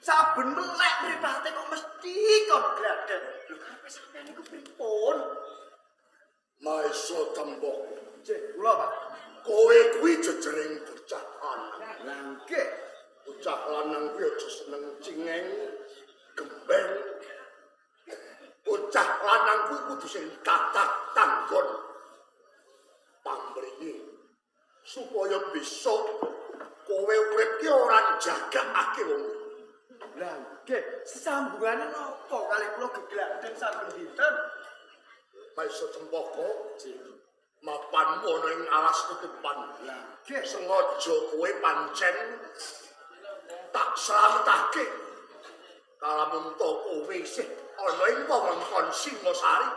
saben melek mripate kok mesti kon gladhen. Lho karepe sampeyan niku pripun? Maiso tembok. Cek kula, Pak. Kowe kuwi jejering bocah lanang. Lah nggih. Bocah lanang kuwi aja seneng cingeng, gembeng. Bocah lanang kuwi kudu sing tatak tanggon. Pamrih supaya besok kowe urip ki ora jagakake wong. Lah nggih, sesambungane napa kalih kula gegladhen saben dinten? Maiso cempaka mapan ana ing alas ketupan. Lah nggih, sengaja kowe pancen tak slametake. Kalamun to kowe isih ana ing wewengkon Singasari.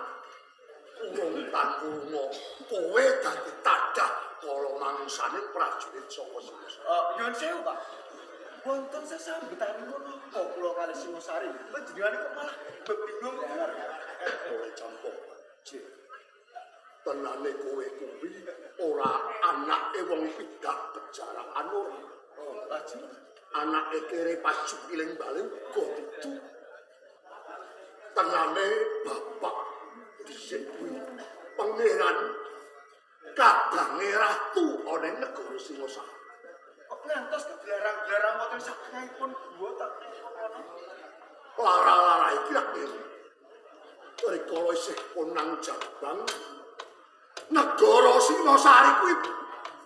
Urung tanggungmu kowe dadi tadah kala mangsane prajurit saka Singasari. nyuwun sewu, Pak. Wonten sesambetanipun napa kula kalih Singasari? Panjenengan kok malah bebingung. Kowe campur. Tenane kowe kuwi ora anake wong pidak pejarahan ora. Lajeng anake kere pacu piling bali uga dudu. Tenane bapak dhisik kuwi pangeran kadange ratu ana ing negara Singasari. kok ngantos kegelarang-gelarang wonten saking guwa tak kono. Lara-lara iki lak rikala isih ponang Jabang negara Singasari kuwi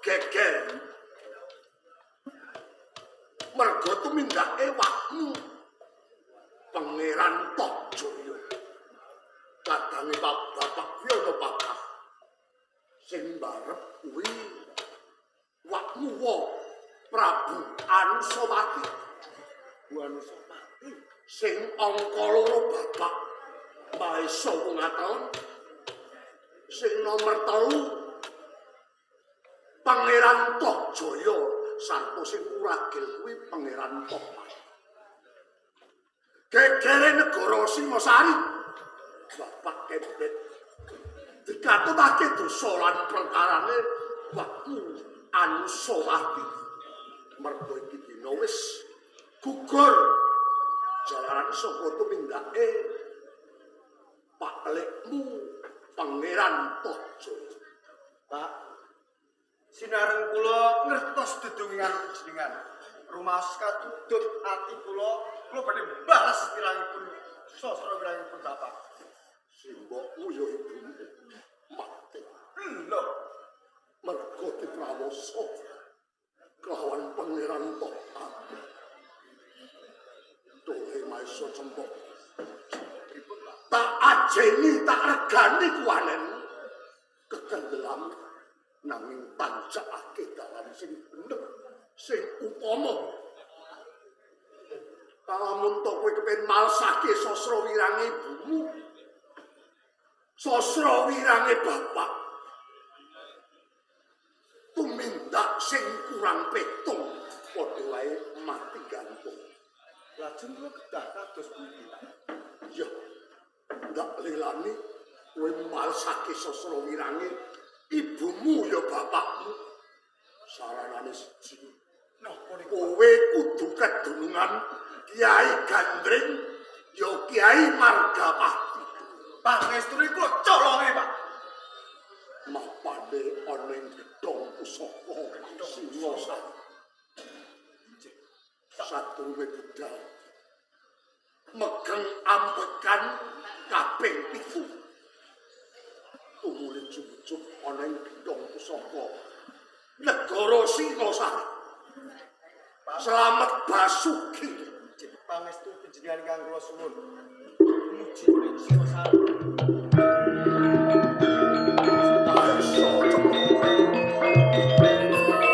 geger. Mergo tumindake wakmu Pangeran Tokjaya. Kadange bapak kuwi ana pakah sing barep kuwi wakmu Prabu Anusawati. Bu Anusawati sing angka loro bapak Maesa wong aton. Sing nomor 3 Pangeran Tokjaya sarta sing uragil kuwi Pangeran Topan. Gegere negara Singasari bapak kebet dikatutake dosa lan perkarane waktu Anusawati. Mergo iki dina wis gugur jalaran saka tumindake Pak Lekmu Pangeran Tokjaya. Pak, sinareng kula ngertos dedongan panjenengan. Rumaos katudut ati kula badhe balas kirangipun sastra kirangipun bapak. Simbokmu ya ibumu mati. Lho, Mergo diprawoso kelawan Pangeran Topan. Dohe Maesa cempok. Tak ajeni, tak regani kuwanen. Kekendelan nanging tancakake dalan sing bener, sing upama. Kalamun to kowe kepen malsake sastra wirange ibumu, sastra wirange bapak, tumindak sing kurang petung, padha wae mati gantung. lajeng kula kedah kados pundi? Ya, ndak lelani kowe malsake sastra wirange ibumu ya bapakmu. Saranane siji. Napa niku? Kowe kudu kedunungan Kiai Gandring ya Kiai Margapati. Pangestune kula colonge, Pak. Mapane ana ing gedhong pusaka Singasari. Saturunge budal megeng ambekan kaping 7. Tumuli jujuk ana ing gedhong pusaka negara Singasari. Selamat Basuki. Pangestu panjenengan ingkang kula suwun. Muji ing Singasari.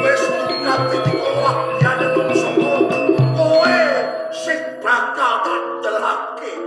Wis tunggal ditolak yen sapa kowe sing bakal kandelake.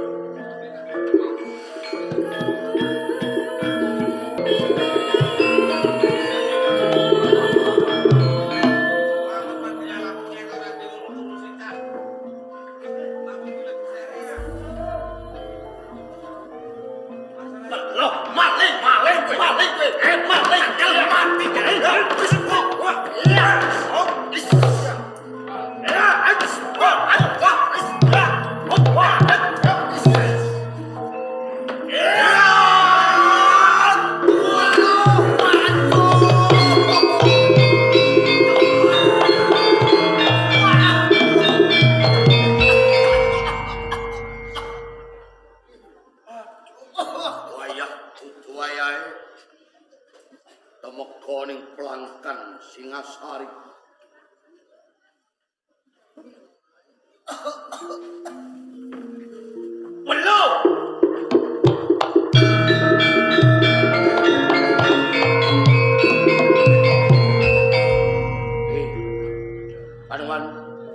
Belum. Panuan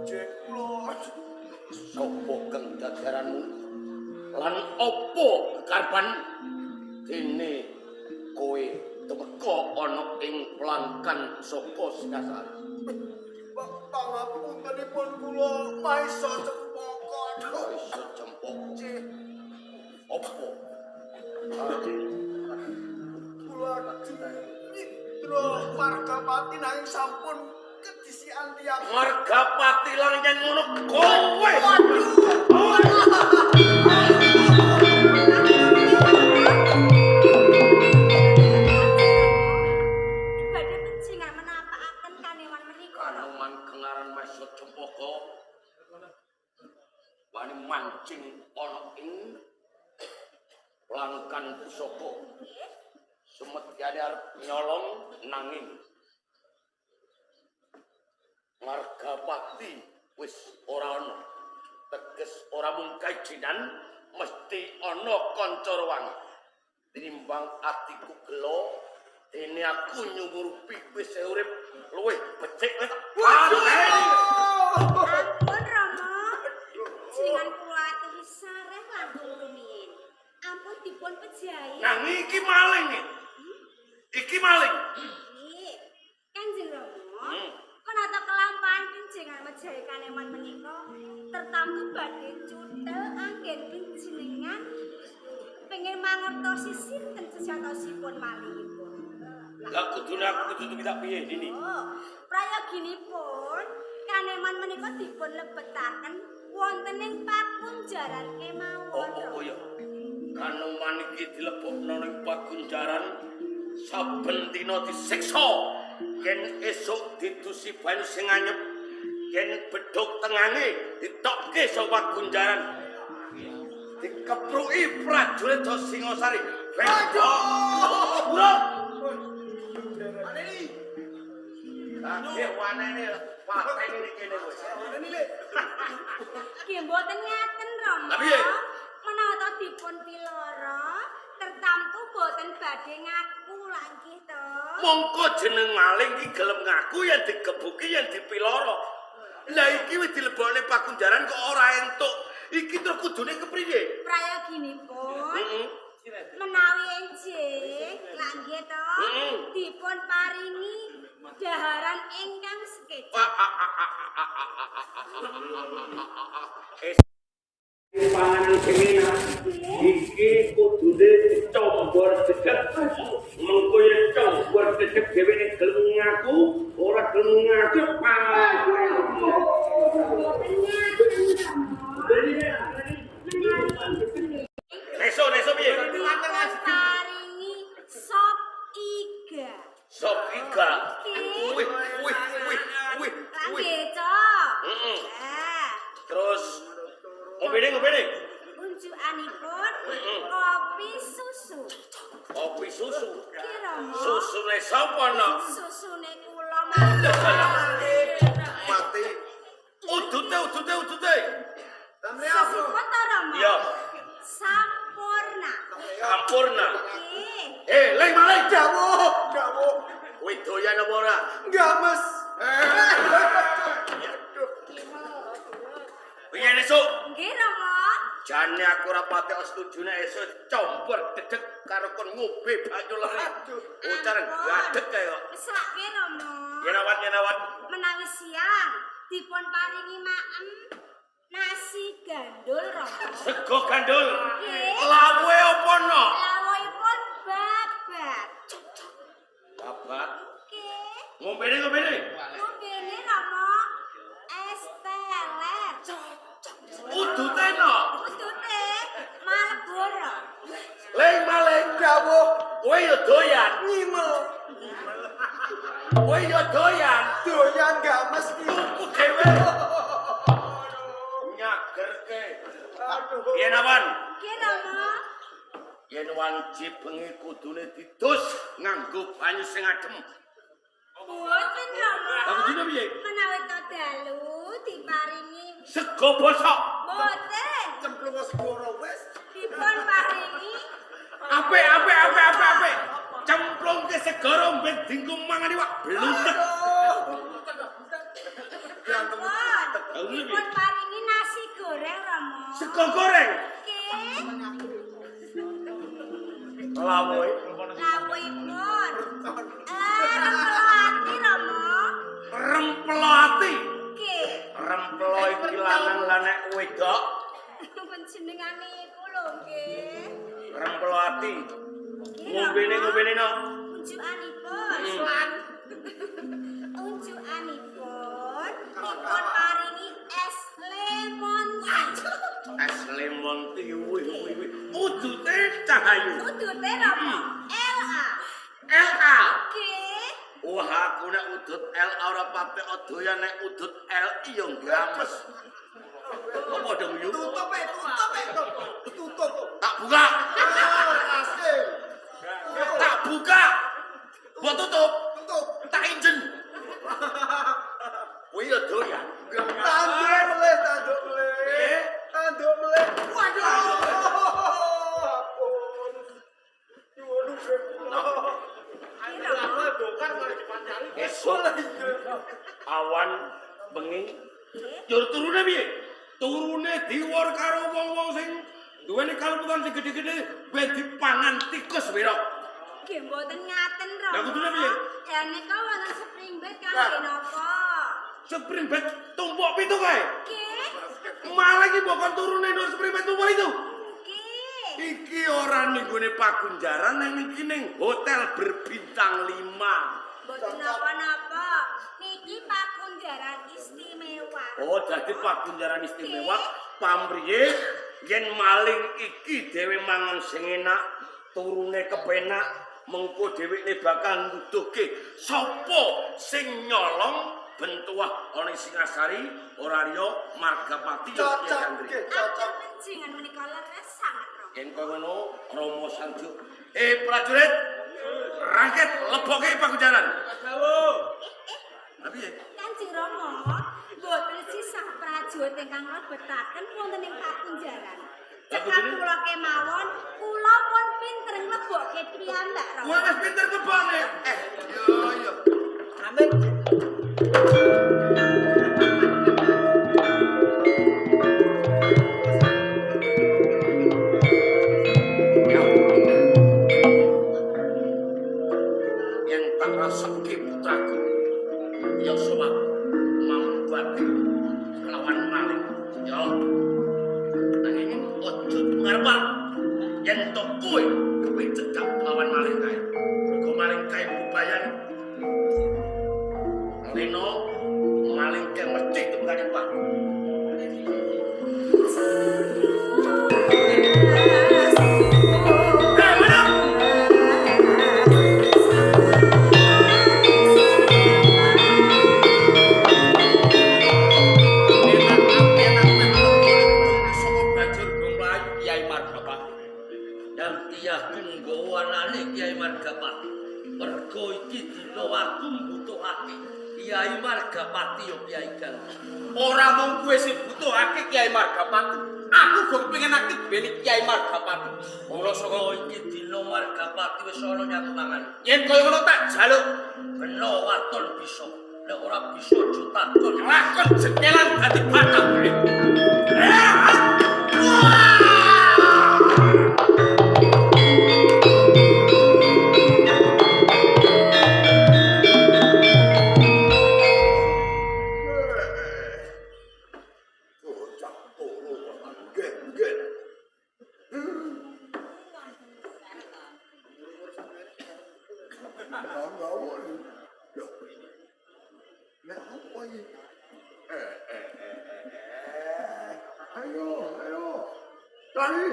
Jek kula. sapa kang dadaranmu lan apa kekarepan dene kowe temeka ana ing pelangkan sapa Singasari. Pangapuntenipun kula maisa cempokon. Iso cempok Jek apa? kula Nitro Margapati nanging sampun kedisian tiyang Margapati lan yen ngono kowe. Badhe pencingan menapakaken kanewan menika. Kaneman kengaran Maisa Cempaka wani mancing ana ing pelangkan pusaka. Sumetyane arep nyolong nanging Margapati wis ora ana. Teges ora mung kajinan mesti ana kanca ruwang. Tinimbang atiku gelo dene aku nyumurupi wis urip luwih becik wis. Ampun Rama. Jenengan kula atuhi sareh langkung rumiyin. Ampun dipun pejahi. Nanging iki maling iki. Iki maling. Nggih. Kanjeng Rama. Menata kelampahan jenengan mejahi kaneman menika tertamtu badhe cuthel anggen panjenengan pengen mangertosi sinten sejatosipun malihipun. Lah kudune aku kudu kita piye ini? Oh, prayoginipun kaneman menika dipun lebetaken wonten ing pakunjaran kemawon. Oh ya. Kaneman iki dilebokno ning pakunjaran saben dina disiksa. Yen esuk ditusi banyu sing anyep, yen bedhog tengane ditokke saka pakunjaran. Dikepruki prajurit Singasari. Aduh! Ane wanene pateni iki kene wis. Nggih mboten ngaten Rama. Lah piye? Menawa ta dipun piloro tertamtu boten badhe ngaku lak nggih to. Mongko jeneng maling iki gelem ngaku yen digebuki yen dipiloro. Lah iki wis dilebokne pakunjaran kok ora entuk. Iki terus kudune kepriye? Prayoginipun menawi enjing lak nggih to dipun paringi daharan ingkang sekecap. Panganan sing enak iki kudune dicombor dedek. Mengko yen combor dedek dheweke gelem ngaku, ora gelem ngaku Neso piye? Paringi sop iga. Sop iga. Wih. Wih. Lagi, Cok. Terus ngombe. Unjukanipun kopi susu. Kopi susu. Kira mo? Susune sapa no? Susune kula Mati. Udute. Sesipun to, Rama? Iya. Sampurna. Sampurna. Nggih. Leng maling. dawuh. Kowe doyan apa ora? Enggak, Mas. Piye esuk? Nggih, Rama. Jane aku ora pati setuju nek esuk combor dedek karo kon ngombe banyu lere. Ucar gadeg kae kok. Wis lake, Rama. Yenawat. Menawi siang dipun paringi maem nasi gandul, Rama. Sego gandul. Nggih. Lawe apa no? Lawuhipun babat. Bapak. Nggih. Ngombene. Ngombene, Rama. Es teler. Udute no. Udute Marlboro. Leng maling. Dawuh. Kowe yo doyan. Ngimel. Kowe yo doyan. Doyan enggak, Mas. Tuku dhewe. Nyagerke. Aduh. Yen awan. Nggih, Rama. Yen wanci bengi kudune didus nganggo banyu sing adem. Boten, Rama. Lah kudune piye? Menawi to dalu diparingi Sego bosok. Boten. Cemplung segoro wis. Dipun paringi Apik. Cemplung ke segara mbek dinggo mangan iwak blutek. ampun. Dipun paringi nasi goreng Rama. Sego goreng. Nggih. Lawuhe. Lawuhipun. Rempelo ati Rama. Rempelo ati. Nggih. Rempelo iki lanang lan nek wedok. Panjenengane iku lho nggih. Rempelo ati. Ngombene no. Unjukanipun. Unjukanipun dipun paringi es lemon. Es lemon tiwi. Udute cahayu. Udute Rama. LA. LA. Nggih. Wah aku nek udut L ora patek doyan nek udut L iya games. Apa dong yu? Tutup. Tak buka. Asik. Tak buka. Mbok tutup. Tutup. Tak injen. Kuwi ya doyan. Tanduk meleh. Tanduk meleh. Waduh. Ampun. Nyuwun Esok awan bengi jur turune piye? Turune diwar karo wong-wong sing duweni kaluputan sing gedhe-gedhe ben dipangan tikus wira. Nggih mboten ngaten Rama. Lah kudune piye? Ya nika wonten spring bed kangge napa? Spring bed tumpuk pitu kae. Nggih. Malah iki mbok kon turune nang spring bed tumpuk itu. Nggih. Iki ora ning gone Pagunjaran nang iki ning hotel berbintang 5. Mboten napa-napa. Niki Pagunjaran istimewa. Oh, dadi Pagunjaran istimewa pamriye yen maling iki dhewe mangan sing enak, turune kepenak, mengko dheweke bakal nuduhke sapa sing nyolong bentuah ana Singasari, ora liya Margapati ya Cocok. Atur penjenengan menika leres sangat Rama. yen kaya ngono Rama Sanjo. Prajurit, rangket leboke Pagunjaran. Tapi ya Kanjeng Rama, boten sisah prajurit ingkang lebetaken wonten ing Pagunjaran. Cekap kula kemawon, kula pun pinter nglebokke piyambak Rama. kowe wis pinter kebone. Yo. Amin. Yang tak rasake putraku Yosua mambati lawan maling yo nanging ojo ngarep yen to kowe cekap lawan maling kae mergo maling kae bubayan leno maling kae mesti tunggange Pak Kyai Margapati yo Kyai Gal. Ora mung kowe sing butuhake Kyai Margapati. Aku kok pengen aktif beli Kyai Margapati. Mula saka iki dina Margapati wis ana nyatu mangan. Yen koyo ngono tak jaluk Beno waton bisa. Nek ora bisa aja takon. lakon jekelan dadi batang kowe. Ayo. Tani.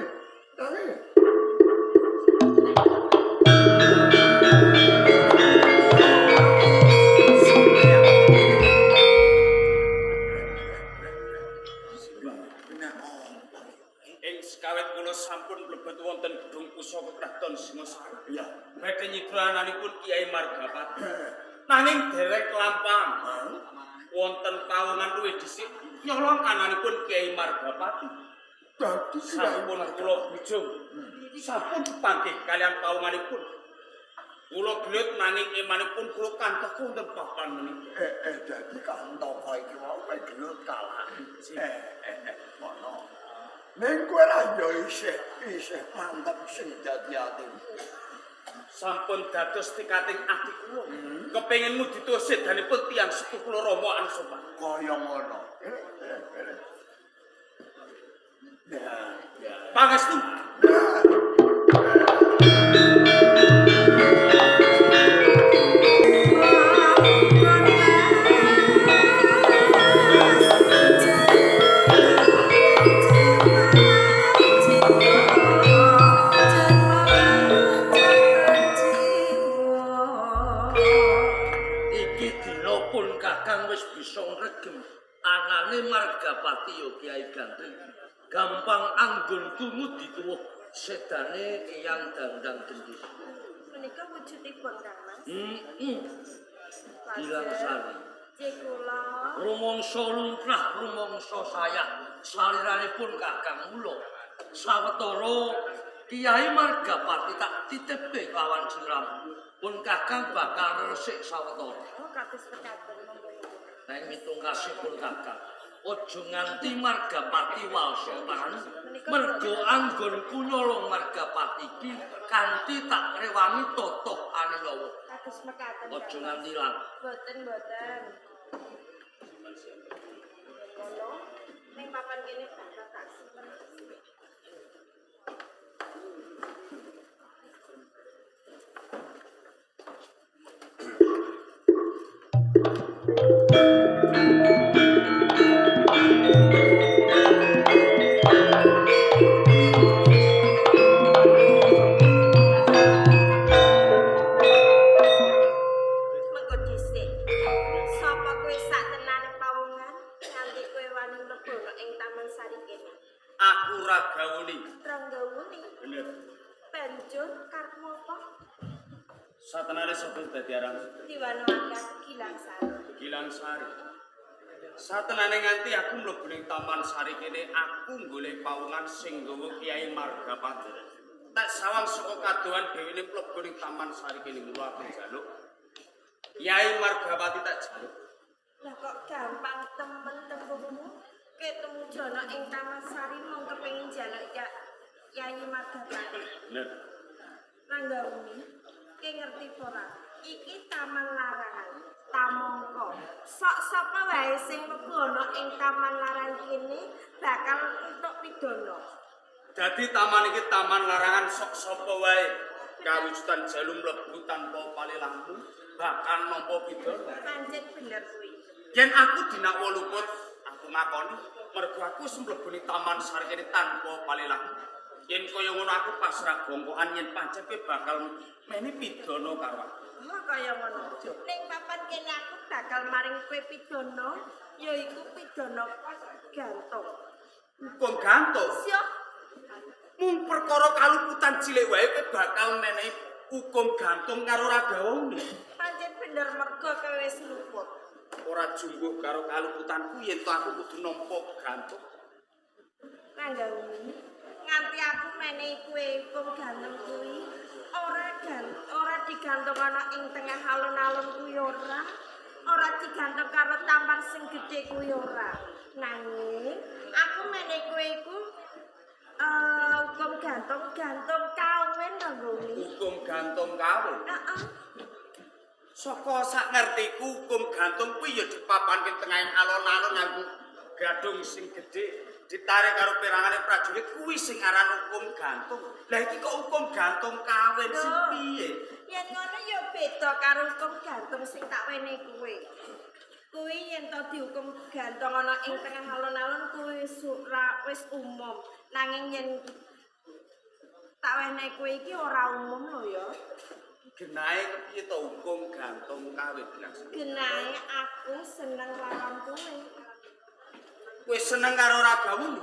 Ing sekawit kula sampun mlebet wonten gedung pusaka Kraton Singasari. Iya. Badhe nyidrananipun Kyai Margapati. Nanging derek lampam. wonten pawongan luwih dhisik nyolong kananipun Kiai Margapati. Dadi Sampun kula bujung. Sampun panggih kalian pawonganipun. Kula gelut nanging imanipun kula kantos wonten papan menika. Dadi kantoko iki mau gelut kalah. Ngono. Ning kowe ra yo isih mantep sing dadi atimu. Sampun dados tikating ati kula. Kepengin mudi sedanipun tiyang sepuh kula Rama Ansopa. Kaya ngono. Pangestu. Iki dina pun Kakang wis bisa ngregem anane Margapati ya Kiai Gandeng. Gampang anggon tumut dituwuh sedane Eyang Dandang Gendis. Menika wujudipun Kang Mas. Bilang sari. Kula Rumangsa lumrah, rumangsa sayah, saliranipun Kakang mula. Sawetara Kiai Margapati tak titipke kawan siram. Pun Kakang bakal resik sawetara. oh kados mekaten monggo. Nang mitung kasih pun Kakang. Ojo nganti Margapati walsotan. Mergo anggon kunyolong Margapati iki kanthi tak rewangi totoh aniyawa. Kados mekaten. Ojo nganti lan. Boten. Ngono ning papan kene bakal tak simpen. Mengko dhisik. Sapa kowe sak tenane pawongan nganti kowe wani mlebono ing Taman Sari kene? Aku Ragawuni. Ranggawuni. Bener. Banjur karepmu apa? Satenane sapa dadi aran Diwanake aku Gilang Sari. Gilang Sari. Satenane nganti aku mlebu ning Taman Sari kene aku golek pawongan sing nggawa Kiai Margapati. Tak sawang saka kadohan dhewene mlebu ning Taman Sari kene mula aku njaluk. Kiai Margapati tak jaluk. Lah kok gampang temen tempuhmu? Ketemu jono ing Taman Sari mung kepengin njaluk Kyai Margapati. Bener. Ranggawuni, kowe ngerti ora? Iki taman larangan. Tamangka. Sok sapa wae sing mlebu ana ing taman larangan kene bakal entuk pidana. Dadi taman iki taman larangan sok sapa wae kawujudan jalu mlebu tanpa palilanku bakal nampa pidana. Pancen bener kuwi. Yen aku dinak 8 aku ngakoni mergo aku wis mlebu ning Taman Sari kene tanpa palilanku. Yen kaya ngono aku pasrah bongkokan yen pancen kowe bakal meni pidana karo aku. Oh kaya ngono. Ning papan kene aku bakal maring kowe pidana, yaiku pidana gantung. Hukum gantung. Siap. Mung perkara kaluputan cilik wae kowe bakal menehi hukum gantung karo Ragawuni. Pancen bener mergo kowe wis luput. Ora jumbuh karo kaluputanku yen to aku kudu nampa gantung. Ranggawuni, nganti aku menehi kowe hukum gantung kuwi ora digantung ana ing tengah alun-alun kuwi ora digantung karo taman sing gedhe kuwi ora. Nanging aku menehi kowe iku hukum gantung kawin Ranggawuni. Hukum gantung kawin. Heeh. Saka sak ngertiku hukum gantung kuwi ya dipapanke tengahing alon-alon nganggo gadung sing gedhe ditarik karo perangane prajurit kuwi sing aran hukum gantung. Lah iki kok hukum gantung kawin sing piye? Yen ngono ya beda karo hukum gantung sing tak wenehi kowe. Kuwi yen to dihukum gantung ana ing tengah alun-alun kuwi wis umum. Nanging yen tak wenehi kowe iki ora umum lho ya. Genahe kepiye to hukum gantung kawin? Genahe aku seneng lawan kowe. Kowe seneng karo Ragawuni?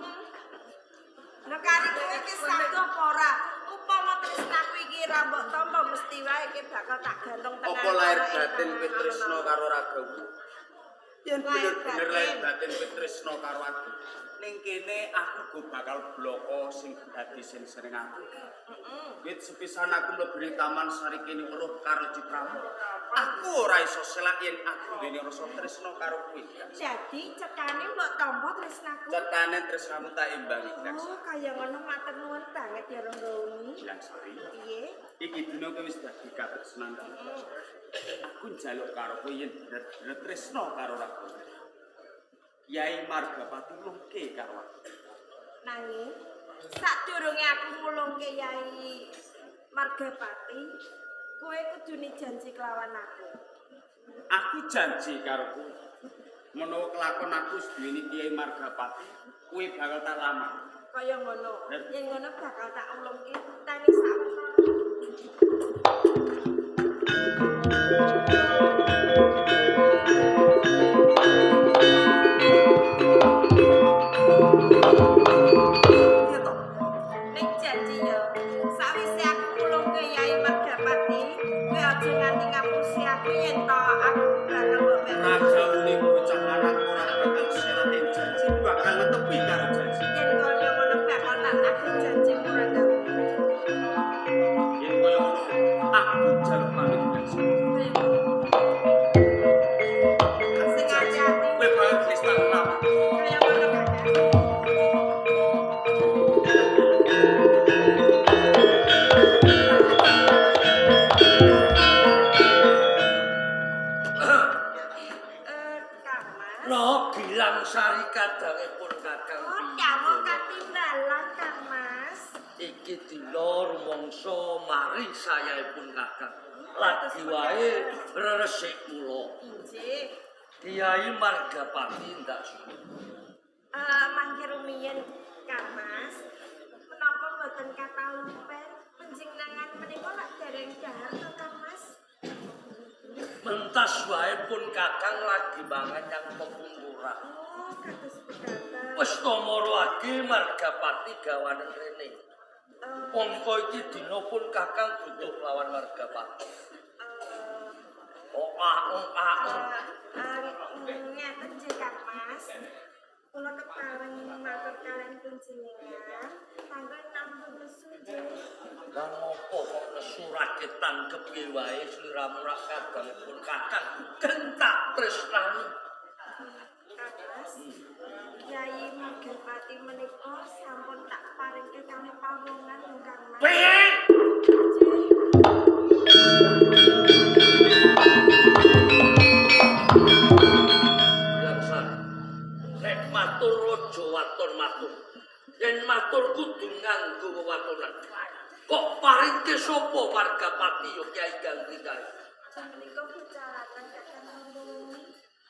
Lha kari kowe iki sanggo apa ora? Upama tresnaku iki ra mbok tampa mesti wae iki bakal tak gantung tengah. Apa lahir batin kowe tresna karo Ragawuni? Yen bener-bener Batin. lair batin kowe tresno karo aku. Ning kene aku go bakal bloko sing dadi sing sering aku. Wit sepisan aku mlebu ning taman sari kene weruh karo Citramu. Aku ora iso selak yen aku duweni rasa tresno karo kowe. Jadi cetane mbok tampa tresnaku. Cetane tresnamu tak imbangi. Oh, kaya ngono matur nuwun banget ya Ronggoni. Bilang sari. Piye? Iki dina kowe wis dadi katresnan. Aku njaluk karo kowe yen bener-bener tresno karo aku. Kyai Margapati lungke karo aku. Nanging sadurunge aku ngulungke Yai Margapati, kowe kudune janji kelawan aku. Aku janji karo kowe. Menawa kelakon aku duweni Kyai Margapati, kowe bakal tak lamar. Kaya ngono. Yen ngono bakal tak ulungke tani sak. Nek janji yo, sawise aku ngulungke Yai Margapati, kowe aja nganti ngapusi aku yen to aku bakal mbok Rajaune bocah lanang ora bakal selate janji bakal netepi karo janji. yen kaya ngono bakal tak tagih janji ora gawe. Yen kaya ngono, aku jaluk pamit janji. Sing hati-hati. Kowe bakal wis tak lamar. Kaya ngono Kakak. Kang Mas. No bilang sari kadangipun Kakang Oh, piye? dawuh katimbalan Kang Mas. Iki dina rumangsa mari sayaipun Kakang. Lagi wae resik kula. Injih. Kyai Margapati ndak suwi. Mangke rumiyin Kang Mas. Menapa mboten kathah lumpen panjenengan menika lak dereng dahar to Kang Mas? Mentas wae pun Kakang lagi mangan yang pepungkurah. Oh, kados pegatan. Wis nomorake Margapati gawanen rene. Mongko iki dina pun Kakang butuh lawan Margapati. Ngeten nggih Kang Mas. Kula kepareng matur kalian panjenengan kanggo namung sujud. Lah ngopo kok nesu raketan kepiye wae sliramu rak kadangipun Kakang kentak tresnani. Kang Mas. Kyai Margapati menika sampun tak paringke kami pawongan lho Kang Mas. Piye? Nek matur raja waton matur. Yen matur kudu nganggo wewatonan. Kok paringke sapa Margapati yo Kyai Gandri kae? Menika bicaratan Kakang Rombongi.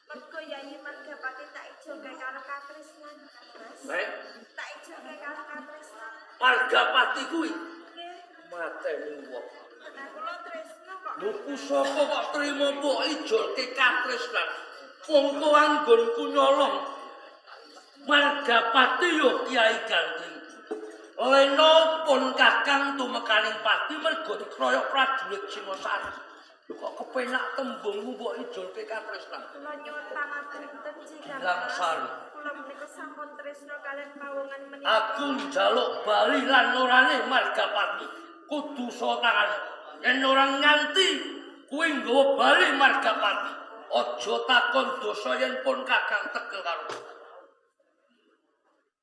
Mergo Yai Margapati tak ijoke karo katresnan Kang Mas. Baik, Tak ijoke karo katresnan. Margapati kuwi Nggih. mateni wong. Nah, kula tresno kok. Lho pusaka kok trimo mbok ijolke katresnan. Mongko anggonku nyolong. Margapati yo Kyai Gandri. Leno pun Kakang tumekaning pati mergo dikroyok prajurit Singosari. Lho kok kepenak tembungmu mbok ijolke katresnan. Kula nyuwun pangapunten jika Langsari. kula menika sampun tresno kalian pawongan menika. Aku njaluk bali lan orane Margapati. Kudu so tangan. Yen ora nganti kuwi nggawa bali Margapati. Aja takon dosa yen pun Kakang tegel karo.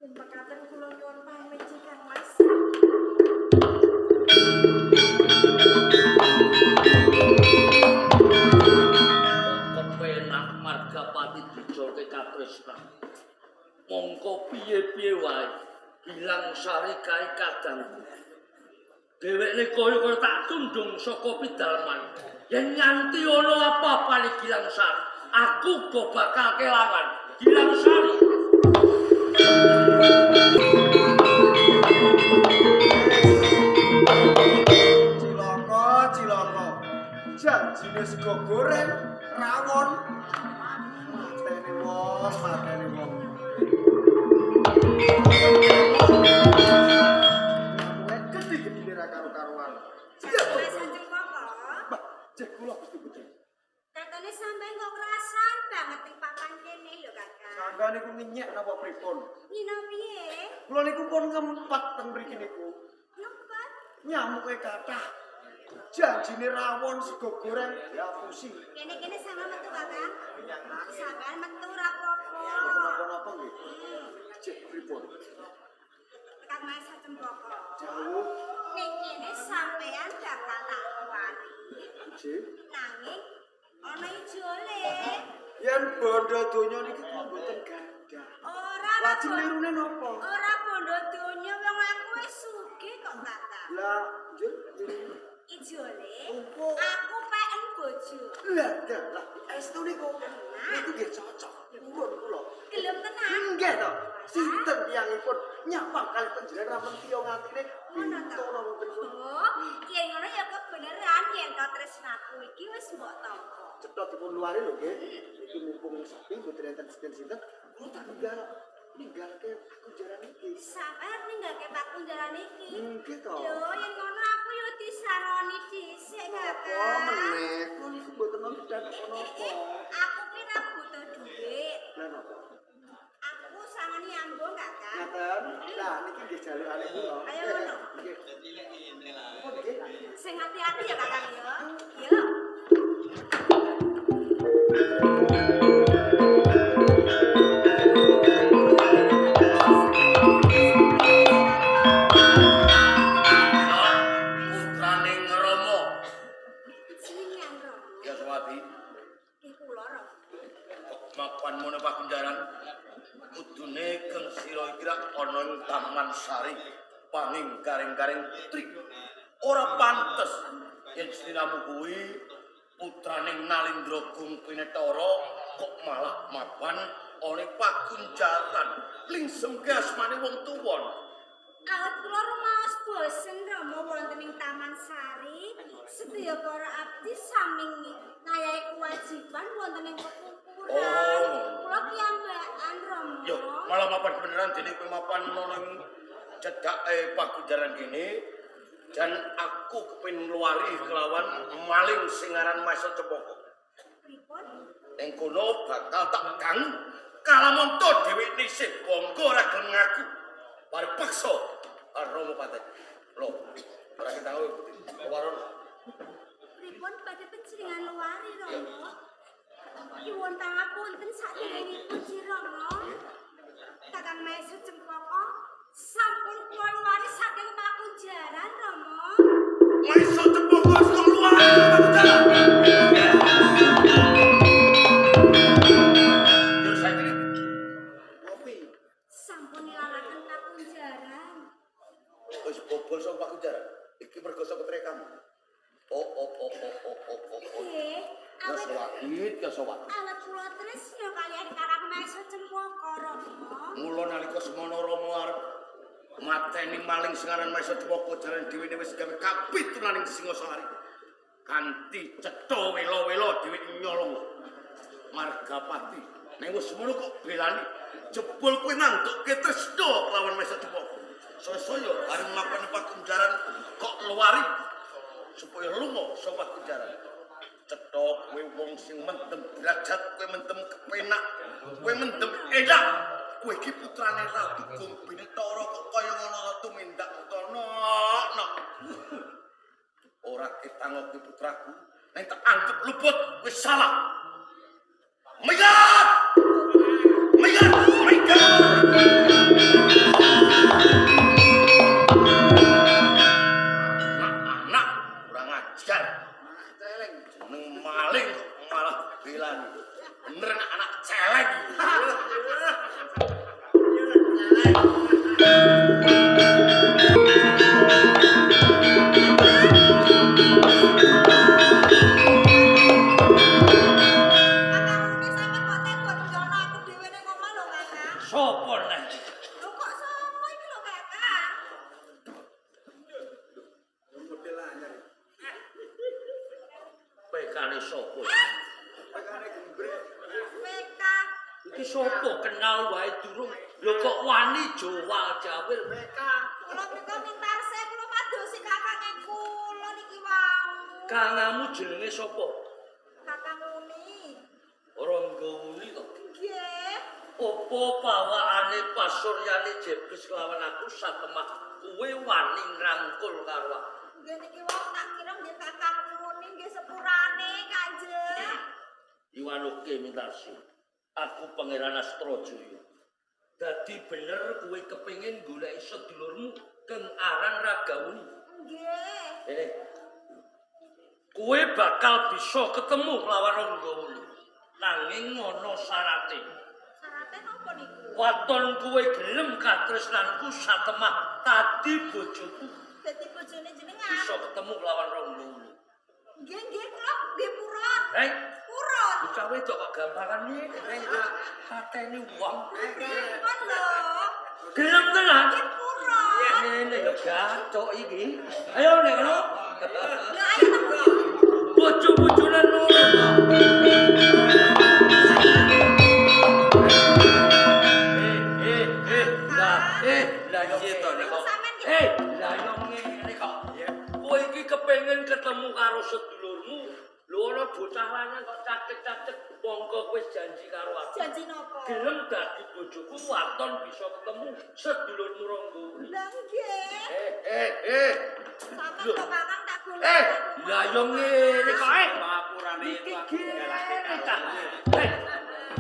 Pemekaten kula nyuwun pamit jika Mas. Kepenak Margapati dijolke katresnan. Mongko piye-piye wae bilang sari kae kadang. Dheweke kaya tak tundung saka pidalman. Yen nganti ana apa-apa Gilang Sari, aku go bakal kelangan. Gilang Sari. Cilaka. Janjine sego goreng, rawon. Mateni wong. Nek gede-gede ra karo-karuan. Siap, Mas ajeng apa? Mbah, cek kula Gusti Puji. Tetene sampeyan kok kerasan banget ing papan Sampeyan niku ngenyek napa pripun? Nina piye? Kula niku pun ngempet ten mriki niku. Lempet. Nyamuke kathah. Janjine rawon sego goreng diapusi. Kene-kene sama metu Kakang. Sampean metu ora apa-apa. Napa-napa nggih. Cek pripun? Kang Maesa Cempaka. Jauh. Ning kene sampean bakal tak wani. Cek. Nanging ana ijole. Yen bondo donya niki kula mboten gadah. Ora Lajeng lirune napa? Ora bondo donya wong aku wis sugih kok Kakang. Lah, njuk Ijole. Opo? Aku pengen bojo. lah estu niku. Niku nggih cocok. Purun kula. Gelem tenan. Nggih to. Sinten tiyangipun nyapang kali panjenengan ramen tiyo ngantine Ngono ta? pintu napa pripun? Oh, yen ngono ya kebeneran yen to tresnaku iki wis mbok tampa. Cetha dipun luari lho nggih. Iki mumpung sepi mboten enten sinten-sinten, kula tak ninggalke kunjaran iki. Sampeyan ninggalke pakunjaran iki. Nggih to. Lho, yen ngono aku yo disaroni dhisik, Apa Kakang. meneh? Kula niku mboten nonton napa. Aku ki ra butuh duit. Lah napa? Aku sangoni ambung, Kakang. Ngaten. Lah niki nggih jalukane kula. Ayo ngono. Nggih. Oh, nggih. Sing hati-hati ya, Kakang yo. Yo. Putraning Rama. Jenengan ro. Ya Sawati, Ki kula ro. mapan mono pakunjaran. Kudune keng sira iki ra ana ing Taman Sari, panging garing-garing putri. Ora pantes yen sliramu kuwi putraning Nalindra Gumpinetara kok malah mapan ana pakunjaran. Lingsem ke asmane wong tuwa. Awet kula rumaos bosen Rama wonten ing Taman Sari. Sedaya para abdi saming ngayahi kewajiban wonten ing pekukuran. Oh. Kula piyambakan Rama. Yo, malah mapan beneran dene kowe mapan ana ing cedhake pakunjaran kene. Dan aku kepengin ngluwari kelawan maling sing aran Maesa Cempaka. Pripun? Ning kono bakal tak ganggu. Kalamonto dheweke isih bangga ora gelem ngaku. Bare paksa Romo Paten. Lho, ora ketahu waron. Pripun badhe panjenengan luari Rama? Nyuwun pangapunten sadèrèngipun Si Rama. Kakang Maesa Cempaka sampun kula luari saking pakunjaran Rama. Maesa Cempaka wis keluar pakunjaran. Yo saiki Ngopi. Sampun nilaraken pakunjaran. wis bobol saka pakunjaran. Iki mergo saka kamu. Oh. Nggih, Ya awet sawit, ya sawit. awet kula tresna kaliyan Kakang Maesa Cempaka Rama. Mula nalika semono Rama arep mateni maling sing aran Maesa Cempaka jaran dhewe wis gawe kapitulaning Singasari. Kanthi cetha welo-welo dhewe nyolong Margapati. Nek wis semono kok belani jebul kowe nantuke tresna lawan Maesa Cempaka. Saya arep mlakukan pakunjaran kok luari supaya lunga saka pakunjaran. Cetha kowe wong sing mendem derajat, kowe mendem kepenak, kowe mendem enak. Kowe iki putrane Ratu Gumpinetara kok kaya ngono tumindak utana. Ora ketangok putraku, nek tak anggap luput wis salah. Minggat! Anak kurang ajar. Jeneng maling kok malah belani. Bener anak celeng. Kakang Uni sampe kok tega ninggalno aku dhewe ning omah lho Kakang. Sopo neh? Lho kok sapa iki lho Kakang? Model anyar. Pekane sopo? Pakane gembrek. PK. Iki sopo kenal wae durung. Lho kok wani jowal-jawil. Kula mriko mintarse kula madosi kakange kula niki wau. Kangamu jenenge sopo? Kakang Uni. Ora nggawuni to. Nggih. Opo pawakane pasuryane jebres lawan aku satemah kuwe wani ngrangkul karo aku. Nggih niki wong tak kira nggih kakang muni nggih sepurane Kanjeng. Iwanuke Mintarsi. Aku Pangeran Astrajaya. Dadi bener kowe kepengin golek sedulurmu kang aran Ragauni. Nggih. Kowe bakal bisa ketemu lawan Ranggawuni. Nanging ana syarate. Syarate napa niku? Waton kowe gelem katresnanku satemah tadi bojoku Dadi bojone jenengan. bisa ketemu lawan Ranggawuni. Nggih kula nggih purun. Purun. Bocah wedok kok gambaran iki pateni wong. Pripun lho? Gelem tenan. Nggih purun. Ngene ya gacok iki. Ayo nek ngono. Lha ayo temu. Bojo-bojonan ngono kok. Kowe iki kepengin ketemu karo sedulurmu. Lho ana bocah lanang kok cacet-cacet monggo wis janji karo aku. Janji napa? Gelem dadi bojoku waton bisa ketemu sedulurmu Ranggawuni. Lah nggih. Sampe Loh. kok kakang tak golek. Lah yo ngene kok Lapurane itu aku ngalake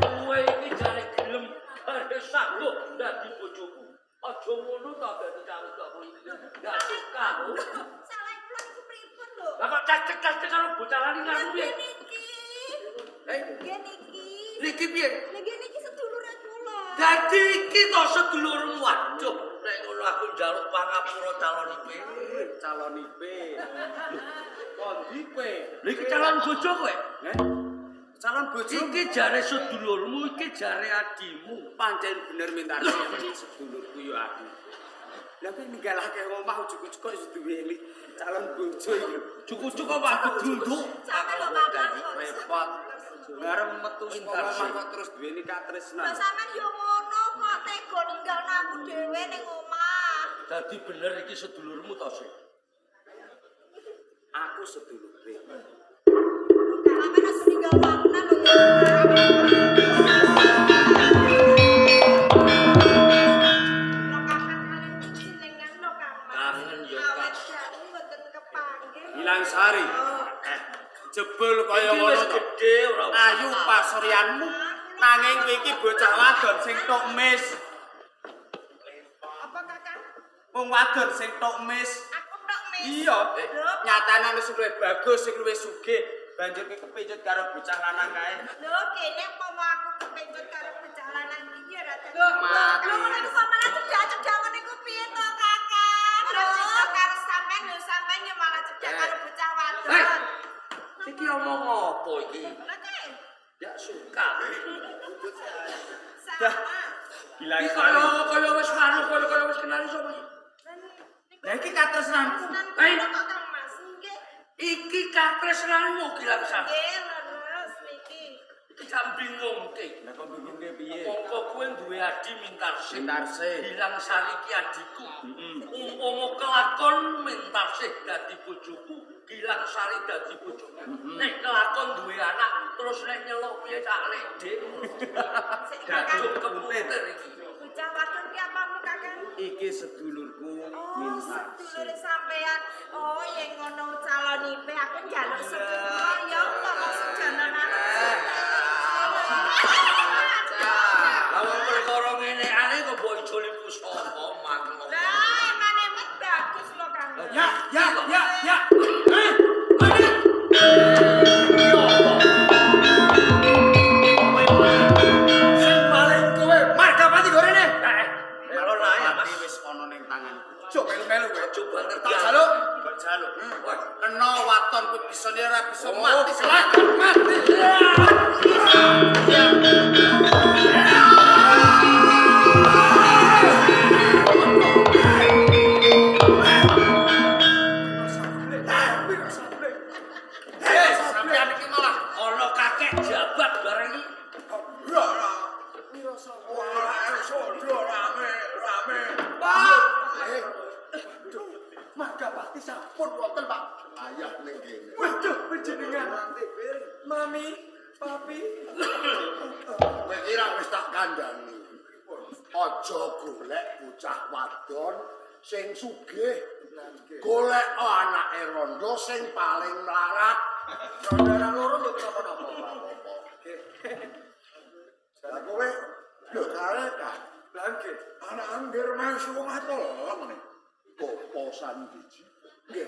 kowe iki jare gelem kare sanggup dadi bojoku. Aja ngono ta dadi cawet kok kowe iki. Gak suka lho. Salah kula iku pripun lho? Lah kok cacek-cacek karo bocah lanang karo piye? Niki. Nggih niki. Niki piye? Nggih niki sedulure kula. Dadi iki to sedulurmu. Waduh, nek ngono aku njaluk pangapura calon ipe. calon ipe. Kondi kowe? Niki calon bojo kowe. Calon bojo Iki jare sedulurmu, iki jare adimu. pancen bener Mintarsi iki sedulurku yo aku. Lah kowe ninggalake omah ujug-ujug kok wis duwe calon bojo iki. Cukup-cukup aku dunduk. Sampe lho kakang. Repot. Bareng metu saka omah kok terus duweni katresnan. Lah sampean yo ngono kok tega ninggalno aku dhewe ning omah. Dadi bener iki sedulurmu to, Sik? Aku sedulure. Sampean wis ninggalno aku nang lho. Kangen yo, Kak. Hilang Sari. Jebul kaya Iki ngono wis to. gedhe ora usah. Ayu pasuryanmu nanging kowe iki bocah wadon sing tok mis. Apa kakang? Wong wadon sing tok mis. Aku tok mis. Iya, Lho, nyatane wis luwih bagus sing luwih sugih. Banjur kowe kepincut karo bocah lanang kae. lho kene pomo aku kepengin karo bocah lanang iki ora dadi. Mati. Lho ngono iku kok malah cedak-cedak ngene iku piye to kakang? Ora cocok karo sampean lho sampean yo malah cedak karo bocah wadon. Iki omong apa iki? Lha kene Ya suka. sama. Hilang Iki Sari. kaya wis manuk, kaya wis kenali sapa iki? Lah iki katresnan. Hei. Kakang Mas nggih. Iki katresnanmu Gilang Sari. Nggih leres niki. Iki jam bingungke. Lah kok bingungke piye? Mongko kowe duwe adi Mintarsi. Mintarsi. Gilang Sari iki adiku. Umpama kelakon Mintarsi dadi bojoku, Gilang Sari dadi bojoku. Nek kelakon duwe anak terus nek nyeluk piye cak ledek. Daduk keputer iki. Bocah wadon ki apamu kakang? Iki sedulurku Oh, Mintarsi. sedulure sampean. Oh, yen ngono calon ipe aku njaluk sedulur ya kok sejalan Lawan perkara ngene ane kok mbok ijoli pusaka mangko. Lah, emane wis bagus lho, Kang. Ya. Sing paling kowe margapati gorene. Kalau lae Mas. Mati wis ana ning tanganku. Cuk melu-melu kowe. Coba ngerti. Tak jaluk. Kok jaluk. Kena waton kowe bisa ora bisa mati. Mati. Sampeyan iki malah Ana kakek jabat bareng iki. Magapati sampun wonten, Pak. Ayah ning kene. waduh panjenengan. Mami, papi. Kowe kira wis tak kandhani. aja golek bocah wadon sing sugih. Golek anake rondo sing paling mlarat. Saudara loro lho kenapa-napa. Lah kowe yo kare ta. Lah nggih. Anak angger mas wong atol ngene. Posan biji. Nggih.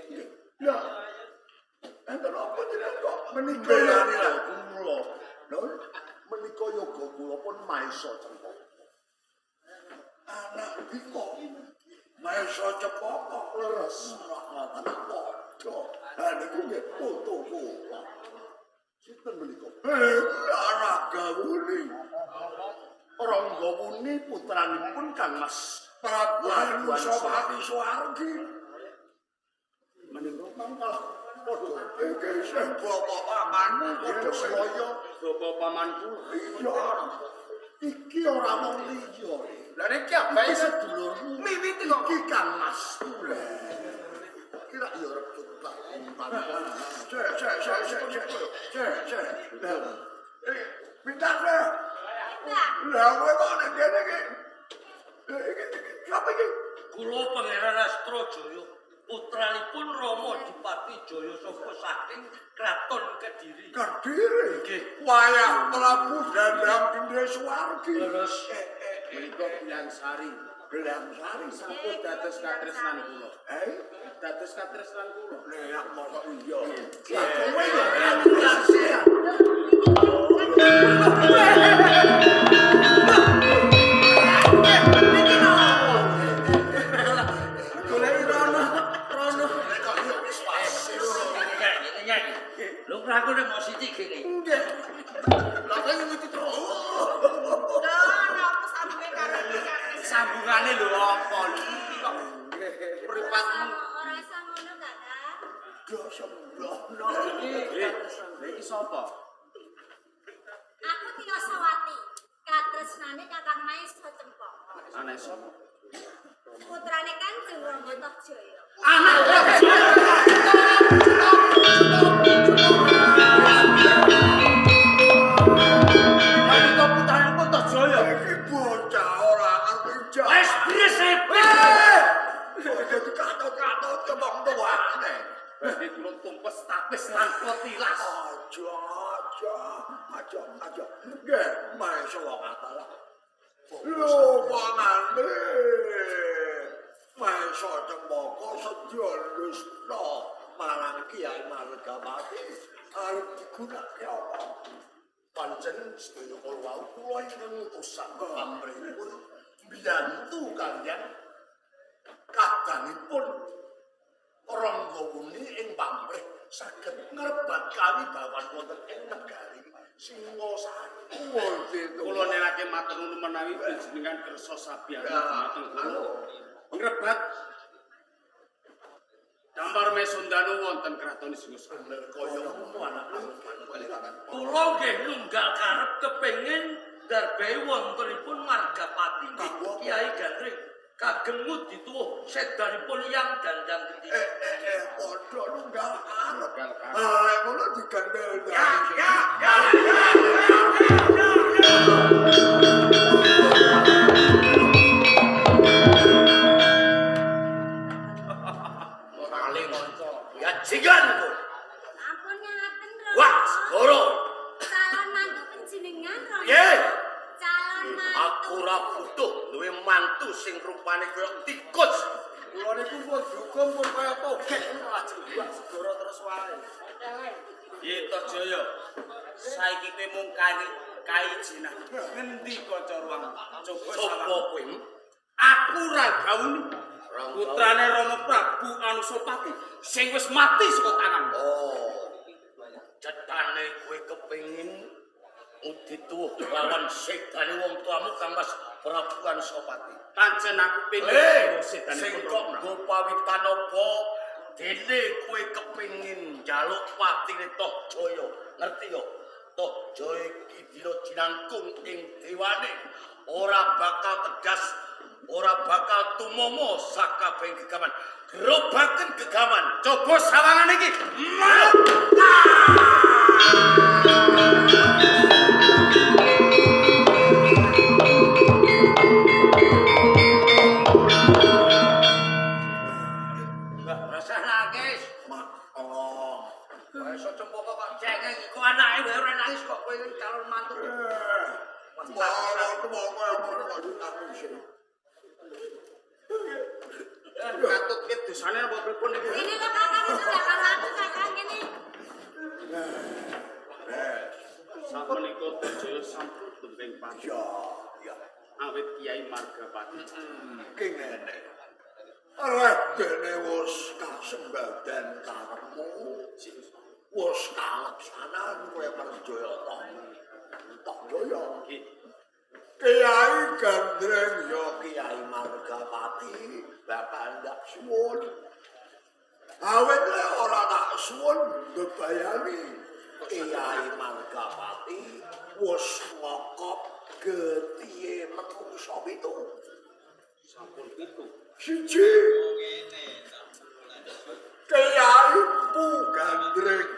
Nggih. Lah. Enten apa jenengan kok menika ya kula. Lho, menika yoga kula pun maisa cempok. Anak iki kok maisa cepok kok leres. Anak padha. Lah niku nggih foto kula. Sinten menika? Anak gawuni. Rangga Wuni putranipun Kang Mas Prabu Anusapati Suwargi. Menika mangkal padha iki sing bapak pamanmu padha sloya Bapak pamanku. iya. Iki ora mung liya. Lah niki apa Iki iki? sedulurmu. Miwiti kok. Iki Kang Mas. Kira ya rebut tak umpan. Pindah deh. Lah kowe kok nek kene iki. Iki sapa iki? Kula Pangeran Astrajaya, putranipun Rama Dipati Jaya saka saking Kraton Kediri. Kediri. Wayah Prabu Dandang Gendhe Suwargi. Terus Menika Bilang Sari. Gelang sari. Sampun dados katresnan kula. Dados katresnan kula. Nek mosok iya. Ya, Kowe yo Goleki rono. lho aku nek mau sithik kene. Nggih. Lah kok nyuwiti terus. Napa sampe karo iki? Sambungane lho apa iki kok mripatmu Ora iso ngono, Kakak. sembrono. iki sapa? Aku Tina Sawati. Katresnane Kakang Maesa Cempok. Anak sapa? Putrane Kanjeng Rama Tohjaya. Menika putranipun Tohjaya. Iki bocah ora ngerti jak. Wes bresep. Dadi katot-katot kemong tuane. Badhe kula tumpes tapis tanpa tilas. Aja. Nggih, maisa wong atala. Lho, pangane. Maisa cempaka sedya lusna marang Kiai Margapati. Arep digunakake apa? Pancen sedaya kula kula ingkang utusan pamrihipun mbiyantu kaliyan kadangipun Rangga Wuni ing pamrih saged ngrebat kawibawan wonten ing negari Singasari. Kula nerake matur nuwun menawi panjenengan kersa sabiyan dhateng kula. Ngrebat Dampar Mesundanu wonten kraton Singasari. Bener kaya ngono anak Kula nggih nunggal karep kepengin darbai wontenipun Margapati nggih Kiai Gandring kagem ngudi tuwuh sedanipun Yang Dandang Kediri. padha nunggal arep. Nunggal arep. Ah, ngono digandel. Paling ya jigan pun. Ampun ngaten, Rama. Wah, segoro. Calon mantu panjenengan, Rama. Ye, Calon mantu. aku ora butuh duwe mantu sing rupane kaya tikus. Kula niku pun dukung pun kaya togek lajeng buat segoro terus wae. Ye Tohjaya, saiki kowe mung kaijinan. Ngendi kaca ruang coba Sopo sawang. kowe? Aku Ragauni, putrane Rama Prabu Anusapati sing wis mati saka tanganku. Oh. Cetane kowe kepengin udi tuwuh lawan sedane wong tuamu Kang Mas Prabu Anusapati. Pancen aku pengen Sing sedanipun kok Rama. nggo pawitan apa? Dene kowe kepengin njaluk patine Tohjaya. Ngerti yo? Tohjaya iki dina jinangkung ing dewane ora bakal tegas, ora bakal tumomo sakabeh gegaman. Gerobaken gegaman. Coba sawangan iki. aku sih. Katut ke dosane apa pripun iki? Ini lho kakang itu gak karo aku kakang ini. Sapunika Jaya sampun penting pati. Ya. Awit Kiai Margapati. Kengene. Radene wis kasembadan karepmu. Wis kalaksanan kowe percaya to. Tok yo. Kiai Gandreng yo Kiai Margapati bakal ndak suwun. Awet ora tak suwun bebayani Kiai Margapati wis ngokop getihe menungso pitu. Sampun pitu. Siji. Kiai Gandreng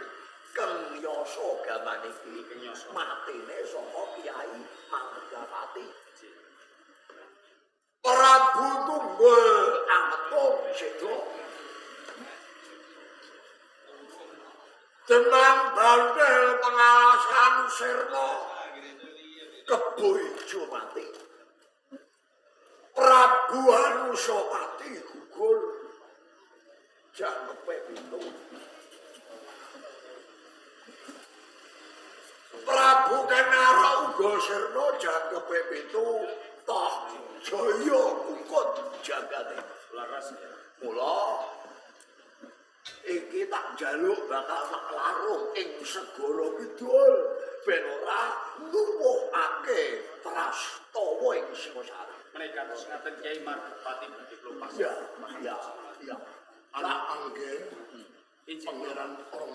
kang yasa gamane iki matine saka Kiai Margapati. Prabu Tunggul Ametung Sedo. Tenang bandel pengalasan Sirna Kebo Ijo mati. Prabu Anusapati gugur jangkepe pitu. Prabu Kenara uga sirna jangkepe pitu. Toh Jaya ukut jagate Laras. mula iki tak jaluk bakal tak larung ing segara kidul ben ora nuwuhake prastawa ing Singosari. Menika terus ngaten Kiai Margapati badhe kula pas. Ya. Anak anggen pangeran Orang.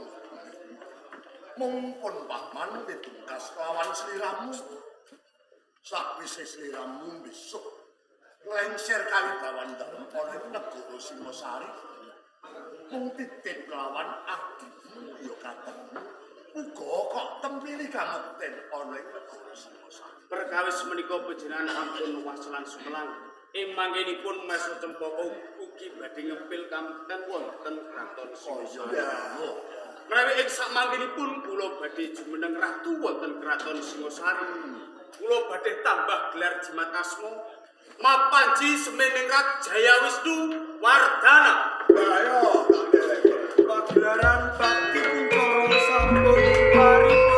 Mumpun paman ditungkas lawan sliramu. Sakwise sliramu besok lengser kawibawan dalem ana negara Singosari. Mung titip lawan adikmu ya katemu. Uga kok tempili kamukten ana ing negara Singosari. Perkawis menika panjenengan ampun waslan sumelang. Manggenipun Mas Cempaka ugi badhe ngempil kamukten wonten kraton Singosari. Menawi ing samanggenipun kula badhe jumeneng ratu wonten kraton Singosari. Kula badhe tambah gelar jimat asma Mapanji Semeningrat Jaya Wisnu Wardana. Ayo, Pagelaran bakti kuncoro sampun paripurna.